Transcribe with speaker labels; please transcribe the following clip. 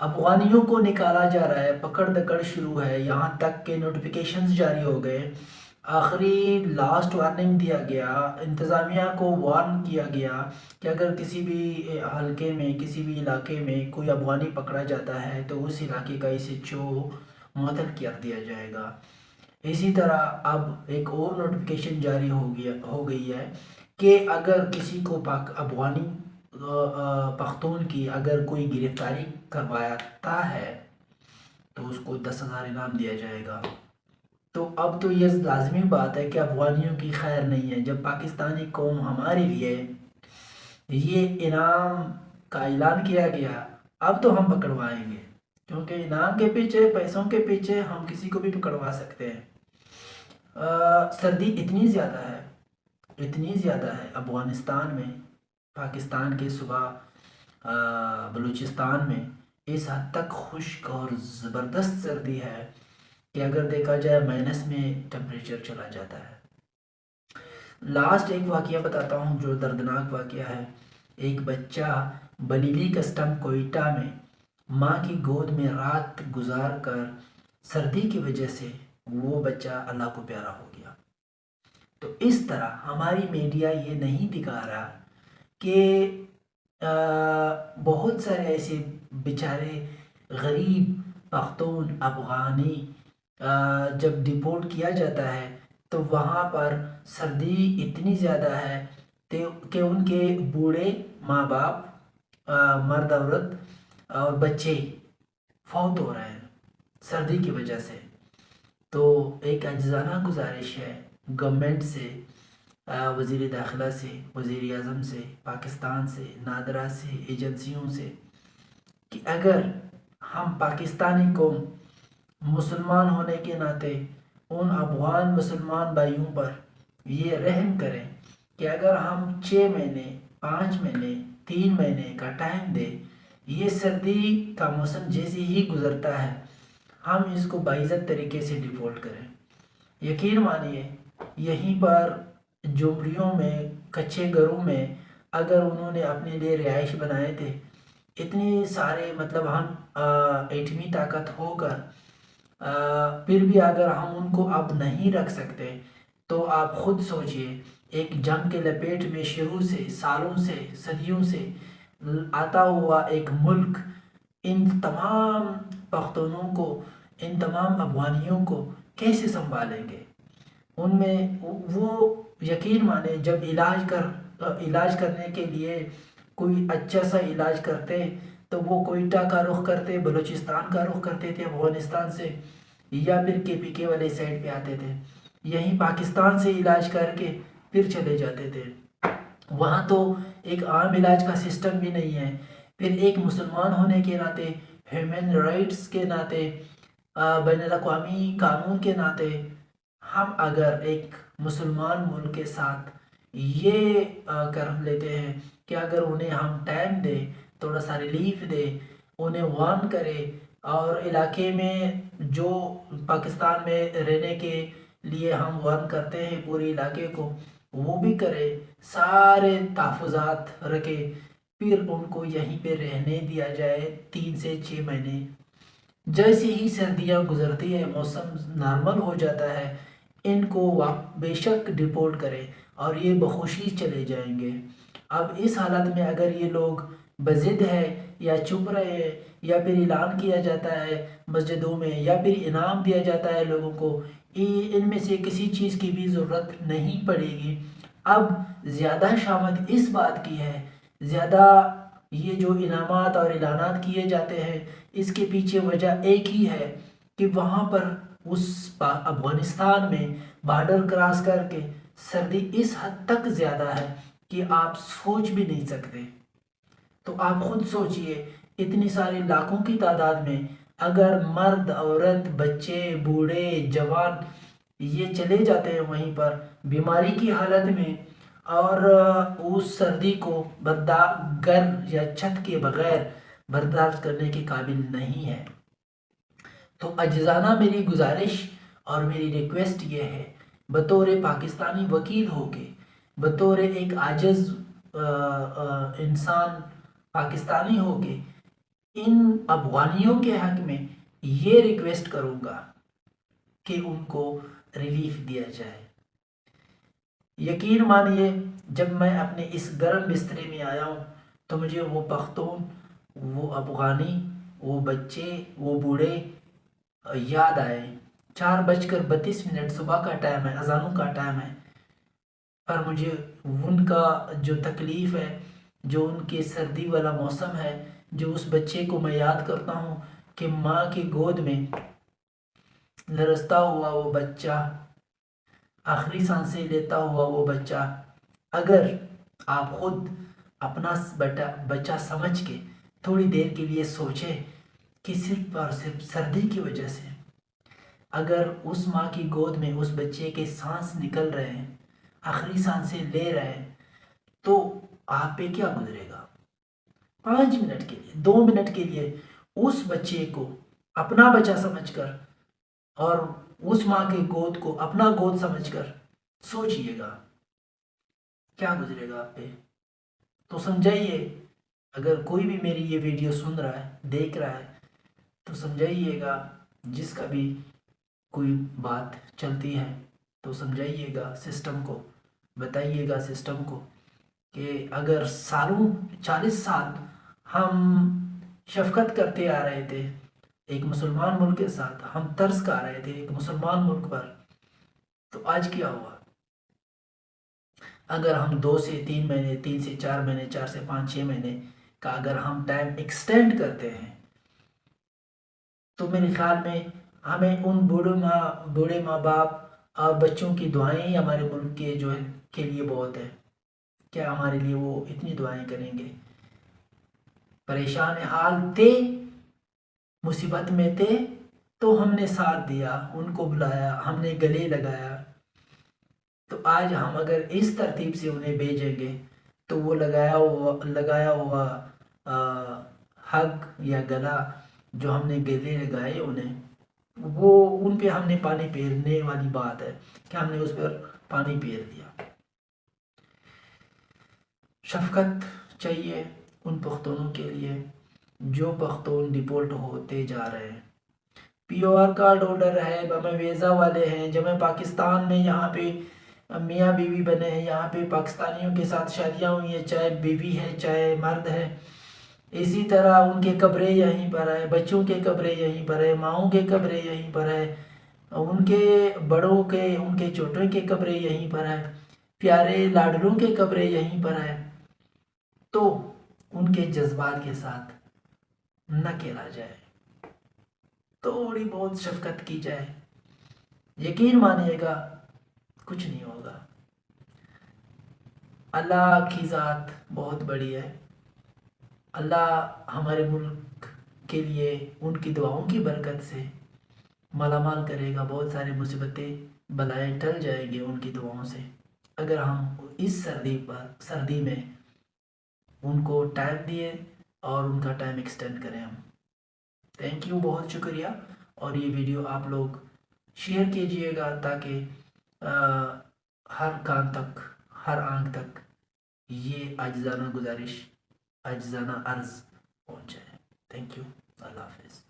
Speaker 1: افغانیوں کو نکالا جا رہا ہے، پکڑ دکڑ شروع ہے، یہاں تک کہ نوٹیفیکیشنز جاری ہو گئے۔ آخری لاسٹ وارننگ دیا گیا، انتظامیہ کو وارن کیا گیا کہ اگر کسی بھی حلقے میں، کسی بھی علاقے میں کوئی افغانی پکڑا جاتا ہے تو اس علاقے کا ایس ایچ او معطل کر دیا جائے گا۔ اسی طرح اب ایک اور نوٹیفیکیشن جاری ہو گئی ہے کہ اگر کسی کو افغانی پختون کی اگر کوئی گرفتاری کرواتا ہے تو اس کو 10,000 انعام دیا جائے گا۔ تو اب تو یہ لازمی بات ہے کہ افغانیوں کی خیر نہیں ہے۔ جب پاکستانی قوم ہمارے لیے یہ انعام کا اعلان کیا گیا، اب تو ہم پکڑوائیں گے، کیونکہ انعام کے پیچھے، پیسوں کے پیچھے ہم کسی کو بھی پکڑوا سکتے ہیں۔ سردی اتنی زیادہ ہے، اتنی زیادہ ہے افغانستان میں، پاکستان کے صوبہ بلوچستان میں اس حد تک خشک اور زبردست سردی ہے کہ اگر دیکھا جائے مائنس میں ٹمپریچر چلا جاتا ہے۔ لاسٹ ایک واقعہ بتاتا ہوں جو دردناک واقعہ ہے۔ ایک بچہ بلیلی کسٹم کوئٹہ میں ماں کی گود میں رات گزار کر سردی کی وجہ سے وہ بچہ اللہ کو پیارا ہو گیا۔ تو اس طرح ہماری میڈیا یہ نہیں دکھا رہا کہ بہت سارے ایسے بیچارے غریب پختون افغانی جب ڈپورٹ کیا جاتا ہے تو وہاں پر سردی اتنی زیادہ ہے کہ ان کے بوڑھے ماں باپ، مرد عورت اور بچے فوت ہو رہے ہیں سردی کی وجہ سے۔ تو ایک عاجزانہ گزارش ہے گورنمنٹ سے، وزیر داخلہ سے، وزیر اعظم سے، پاکستان سے، نادرا سے، ایجنسیوں سے، کہ اگر ہم پاکستانی قوم مسلمان ہونے کے ناطے ان افغان مسلمان بھائیوں پر یہ رحم کریں کہ اگر ہم 6 مہینے، 5 مہینے، 3 مہینے کا ٹائم دیں، یہ سردی کا موسم جیسے ہی گزرتا ہے ہم اس کو باعزت طریقے سے ڈیفالٹ کریں۔ یقین مانیے یہیں پر جھونپڑیوں میں، کچے گھروں میں اگر انہوں نے اپنے لیے رہائش بنائے تھے، اتنے سارے مطلب ہم ایٹمی طاقت ہو کر پھر بھی اگر ہم ان کو اب نہیں رکھ سکتے تو آپ خود سوچئے ایک جنگ کے لپیٹ میں شروع سے، سالوں سے، صدیوں سے آتا ہوا ایک ملک ان تمام پختونوں کو، ان تمام افغانیوں کو کیسے سنبھالیں گے؟ ان میں وہ یقین مانے جب علاج کرنے کے لیے کوئی اچھا سا علاج کرتے تو وہ کوئٹہ کا رخ کرتے، بلوچستان کا رخ کرتے تھے افغانستان سے، یا پھر کے پی کے والے سائڈ پہ آتے تھے، یہیں پاکستان سے علاج کر کے پھر چلے جاتے تھے۔ وہاں تو ایک عام علاج کا سسٹم بھی نہیں ہے۔ پھر ایک مسلمان ہونے کے ناطے، ہیومن رائٹس کے ناطے، بین الاقوامی قانون کے ناطے، ہم اگر ایک مسلمان ملک کے ساتھ یہ کر لیتے ہیں کہ اگر انہیں ہم ٹائم دیں، تھوڑا سا ریلیف دے، انہیں وارن کرے، اور علاقے میں جو پاکستان میں رہنے کے لیے ہم وارن کرتے ہیں پورے علاقے کو، وہ بھی کرے، سارے تحفظات رکھے، پھر ان کو یہیں پہ رہنے دیا جائے 3 سے 6 مہینے۔ جیسے ہی سردیاں گزرتی ہیں، موسم نارمل ہو جاتا ہے، ان کو بے شک ڈپورٹ کرے اور یہ بخوشی چلے جائیں گے۔ اب اس حالت میں اگر یہ لوگ بضد ہے یا چپ رہے ہیں، یا پھر اعلان کیا جاتا ہے مسجدوں میں، یا پھر انعام دیا جاتا ہے لوگوں کو، ان میں سے کسی چیز کی بھی ضرورت نہیں پڑے گی۔ اب زیادہ شامت اس بات کی ہے، زیادہ یہ جو انعامات اور اعلانات کیے جاتے ہیں، اس کے پیچھے وجہ ایک ہی ہے کہ وہاں پر اس افغانستان میں بارڈر کراس کر کے سردی اس حد تک زیادہ ہے کہ آپ سوچ بھی نہیں سکتے۔ تو آپ خود سوچئے اتنی ساری لاکھوں کی تعداد میں اگر مرد، عورت، بچے، بوڑھے، جوان یہ چلے جاتے ہیں وہیں پر بیماری کی حالت میں، اور اس سردی کو گھر یا چھت کے بغیر برداشت کرنے کے قابل نہیں ہے۔ تو عاجزانہ میری گزارش اور میری ریکویسٹ یہ ہے، بطور پاکستانی وکیل ہو کے، بطور ایک عاجز انسان پاکستانی ہو کے، ان افغانیوں کے حق میں یہ ریکویسٹ کروں گا کہ ان کو ریلیف دیا جائے۔ یقین مانیے جب میں اپنے اس گرم بسترے میں آیا ہوں تو مجھے وہ پختون، وہ افغانی، وہ بچے، وہ بوڑھے یاد آئے۔ 4:32 صبح کا ٹائم ہے، اذانوں کا ٹائم ہے، پر مجھے ان کا جو تکلیف ہے، جو ان کے سردی والا موسم ہے، جو اس بچے کو میں یاد کرتا ہوں کہ ماں کی گود میں لرزتا ہوا وہ بچہ، آخری سانسیں لیتا ہوا وہ بچہ، اگر آپ خود اپنا بچہ سمجھ کے تھوڑی دیر کے لیے سوچیں کہ صرف اور صرف سردی کی وجہ سے اگر اس ماں کی گود میں اس بچے کے سانس نکل رہے ہیں، آخری سانسیں لے رہے ہیں، تو آپ پہ کیا گزرے گا؟ 5 منٹ کے لیے، 2 منٹ کے لیے اس بچے کو اپنا بچہ سمجھ کر اور اس ماں کے گود کو اپنا گود سمجھ کر سوچئے گا کیا گزرے گا آپ پہ۔ تو سمجھائیے، اگر کوئی بھی میری یہ ویڈیو سن رہا ہے، دیکھ رہا ہے، تو سمجھائیے گا، جس کا بھی کوئی بات چلتی ہے تو سمجھائیے گا سسٹم کو، بتائیے گا سسٹم کو کہ اگر 40 سال ہم شفقت کرتے آ رہے تھے ایک مسلمان ملک کے ساتھ، ہم ترس کھا رہے تھے ایک مسلمان ملک پر، تو آج کیا ہوا؟ اگر ہم 2 سے 3 مہینے، 3 سے 4 مہینے، 4 سے 5 6 مہینے کا اگر ہم ٹائم ایکسٹینڈ کرتے ہیں تو میرے خیال میں ہمیں ان بوڑھے ماں باپ اور بچوں کی دعائیں ہی ہمارے ملک کے جو ہے کے لیے بہت ہے۔ کیا ہمارے لیے وہ اتنی دعائیں کریں گے؟ پریشان حال تھے، مصیبت میں تھے تو ہم نے ساتھ دیا، ان کو بلایا، ہم نے گلے لگایا۔ تو آج ہم اگر اس ترتیب سے انہیں بھیجیں گے تو وہ لگایا ہوا حق یا گلا جو ہم نے گلے لگائے انہیں، وہ ان پہ ہم نے پانی پھیرنے والی بات ہے کہ ہم نے اس پر پانی پھیر دیا۔ شفقت چاہیے ان پختونوں کے لیے جو پختون ڈپورٹ ہوتے جا رہے ہیں، پی او آر کارڈ ہولڈر ہے، ہمیں ویزا والے ہیں، جب ہمیں پاکستان میں یہاں پہ میاں بیوی بنے ہیں، یہاں پہ پاکستانیوں کے ساتھ شادیاں ہوئی ہیں، چاہے بیوی ہے چاہے مرد ہے، اسی طرح ان کے قبریں یہیں پر ہیں، بچوں کے قبریں یہیں پر ہیں، ماؤں کے قبریں یہیں پر ہیں، ان کے بڑوں کے، ان کے چھوٹوں کے قبریں یہیں پر ہیں، پیارے لاڈلوں کے قبریں یہیں پر ہیں، تو ان کے جذبات کے ساتھ نہ کھیلا جائے، تھوڑی بہت شفقت کی جائے، یقین مانیے گا کچھ نہیں ہوگا۔ اللہ کی ذات بہت بڑی ہے، اللہ ہمارے ملک کے لیے ان کی دعاؤں کی برکت سے مالا مال کرے گا، بہت سارے مصیبتیں بلائیں ٹل جائیں گے ان کی دعاؤں سے، اگر ہم اس سردی میں ان کو ٹائم دیے اور ان کا ٹائم ایکسٹینڈ کریں ہم۔ تھینک یو، بہت شکریہ، اور یہ ویڈیو آپ لوگ شیئر کیجئے گا تاکہ ہر کان تک، ہر آنکھ تک یہ عاجزانہ گزارش، عاجزانہ عرض پہنچ جائے۔ تھینک یو، اللہ حافظ۔